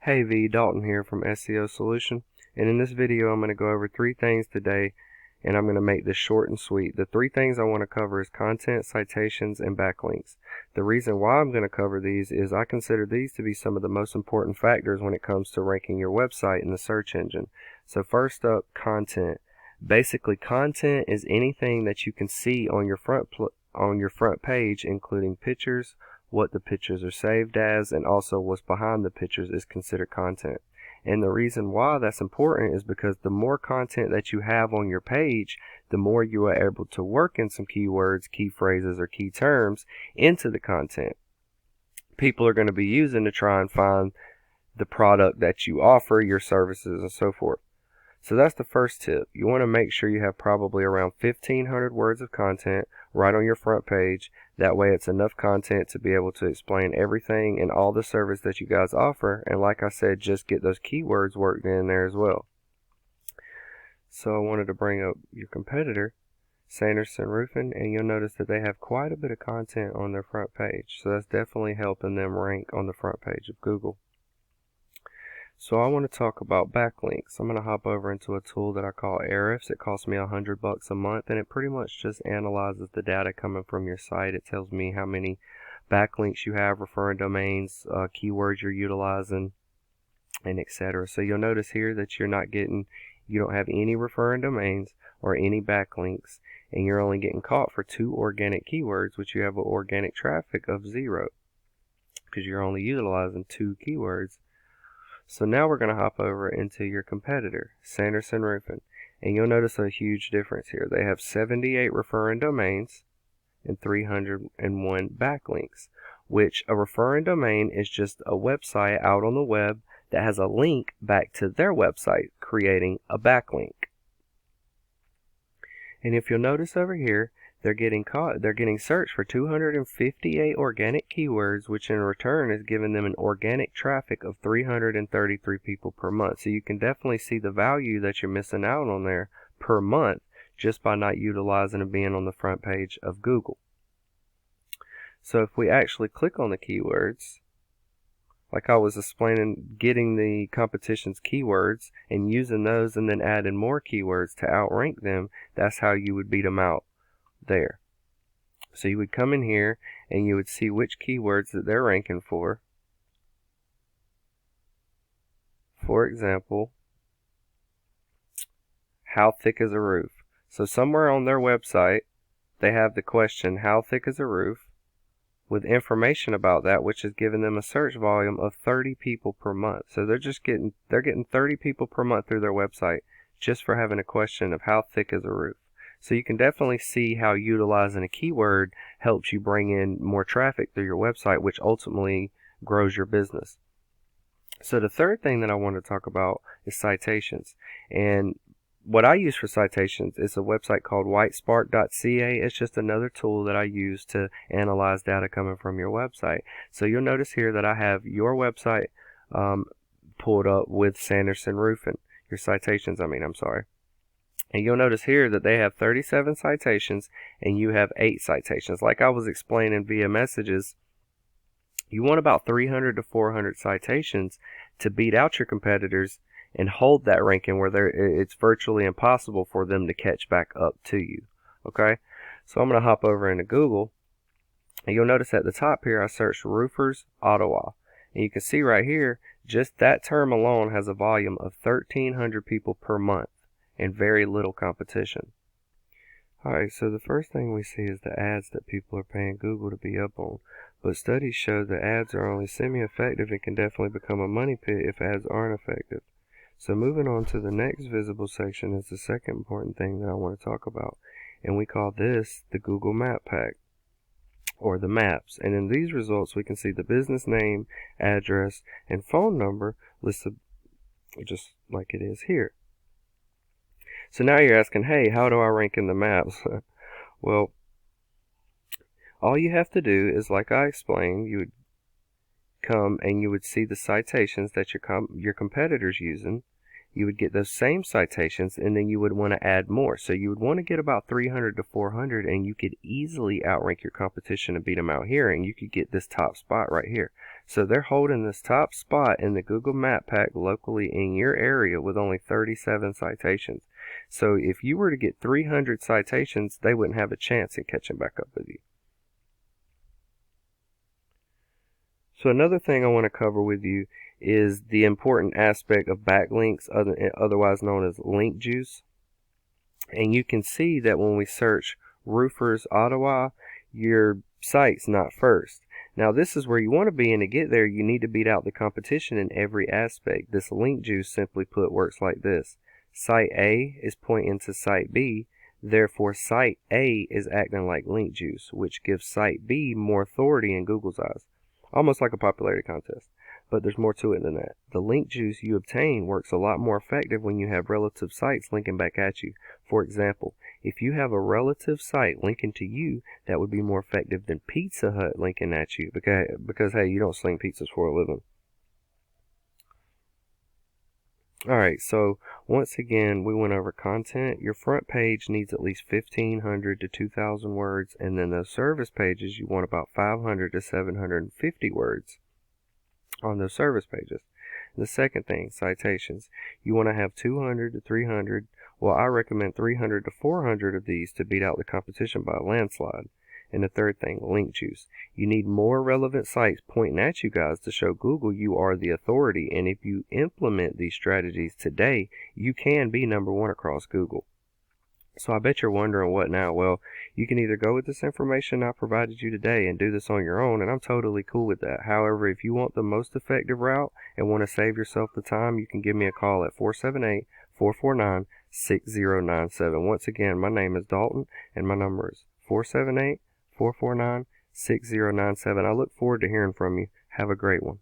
Hey Dalton here from SEO Solution, and in this video I'm going to go over 3 things today, and I'm going to make this short and sweet. The 3 things I want to cover is content, citations, and backlinks. The reason why I'm going to cover these is I consider these to be some of the most important factors when it comes to ranking your website in the search engine. So first up, content. Basically, content is anything that you can see on your front page, including pictures, what the pictures are saved as, and also what's behind the pictures is considered content. And the reason why that's important is because the more content that you have on your page, the more you are able to work in some keywords, key phrases, or key terms into the content. People are going to be using to try and find the product that you offer, your services, and so forth. So that's the first tip. You want to make sure you have probably around 1,500 words of content right on your front page. That way it's enough content to be able to explain everything and all the service that you guys offer. And like I said, just get those keywords worked in there as well. So I wanted to bring up your competitor, Sanderson Roofing, and you'll notice that they have quite a bit of content on their front page. So that's definitely helping them rank on the front page of Google. So I want to talk about backlinks. I'm going to hop over into a tool that I call Ahrefs. It costs me $100 a month, and it pretty much just analyzes the data coming from your site. It tells me how many backlinks you have, referring domains, keywords you're utilizing, and etc. So you'll notice here that you don't have any referring domains or any backlinks, and you're only getting caught for 2 organic keywords, which you have an organic traffic of 0 because you're only utilizing 2 keywords. So now we're going to hop over into your competitor, Sanderson Roofing, and you'll notice a huge difference here. They have 78 referring domains and 301 backlinks, which a referring domain is just a website out on the web that has a link back to their website, creating a backlink. And if you'll notice over here, they're getting searched for 258 organic keywords, which in return is giving them an organic traffic of 333 people per month. So you can definitely see the value that you're missing out on there per month just by not utilizing and being on the front page of Google. So if we actually click on the keywords, like I was explaining, getting the competition's keywords and using those and then adding more keywords to outrank them, that's how you would beat them out there. So you would come in here and you would see which keywords that they're ranking for. For example, how thick is a roof? So somewhere on their website they have the question, how thick is a roof, with information about that, which is giving them a search volume of 30 people per month. So they're getting 30 people per month through their website just for having a question of how thick is a roof. So you can definitely see how utilizing a keyword helps you bring in more traffic through your website, which ultimately grows your business. So the third thing that I want to talk about is citations. And what I use for citations is a website called whitespark.ca. It's just another tool that I use to analyze data coming from your website. So you'll notice here that I have your website pulled up with Sanderson Roofing. Your citations, I'm sorry. And you'll notice here that they have 37 citations and you have 8 citations. Like I was explaining via messages, you want about 300 to 400 citations to beat out your competitors and hold that ranking where it's virtually impossible for them to catch back up to you. Okay, so I'm going to hop over into Google, and you'll notice at the top here I searched roofers Ottawa, and you can see right here just that term alone has a volume of 1,300 people per month and very little competition. Alright, so the first thing we see is the ads that people are paying Google to be up on. But studies show that ads are only semi-effective and can definitely become a money pit if ads aren't effective. So moving on to the next visible section is the second important thing that I want to talk about. And we call this the Google Map Pack, or the maps. And in these results we can see the business name, address, and phone number listed just like it is here. So now you're asking, hey, how do I rank in the maps? Well, all you have to do is, like I explained, you would come and you would see the citations that your competitors using. You would get those same citations, and then you would want to add more. So you would want to get about 300 to 400, and you could easily outrank your competition and beat them out here, and you could get this top spot right here. So they're holding this top spot in the Google Map Pack locally in your area with only 37 citations. So if you were to get 300 citations, they wouldn't have a chance in catching back up with you. So another thing I want to cover with you is the important aspect of backlinks, otherwise known as link juice. And you can see that when we search roofers Ottawa, your site's not first. Now this is where you want to be, and to get there you need to beat out the competition in every aspect. This link juice, simply put, works like this. Site A is pointing to Site B, therefore Site A is acting like link juice, which gives Site B more authority in Google's eyes. Almost like a popularity contest. But there's more to it than that. The link juice you obtain works a lot more effective when you have relative sites linking back at you. For example, if you have a relative site linking to you, that would be more effective than Pizza Hut linking at you, because hey, you don't sling pizzas for a living. Alright, so once again, we went over content. Your front page needs at least 1,500 to 2,000 words, and then those service pages, you want about 500 to 750 words on those service pages. And the second thing, citations. You want to have 200 to 300. Well, I recommend 300 to 400 of these to beat out the competition by a landslide. And the third thing, link juice. You need more relevant sites pointing at you guys to show Google you are the authority. And if you implement these strategies today, you can be #1 across Google. So I bet you're wondering what now. Well, you can either go with this information I provided you today and do this on your own, and I'm totally cool with that. However, if you want the most effective route and want to save yourself the time, you can give me a call at 478-449-6097. Once again, my name is Dalton, and my number is 478-449-6097. I look forward to hearing from you. Have a great one.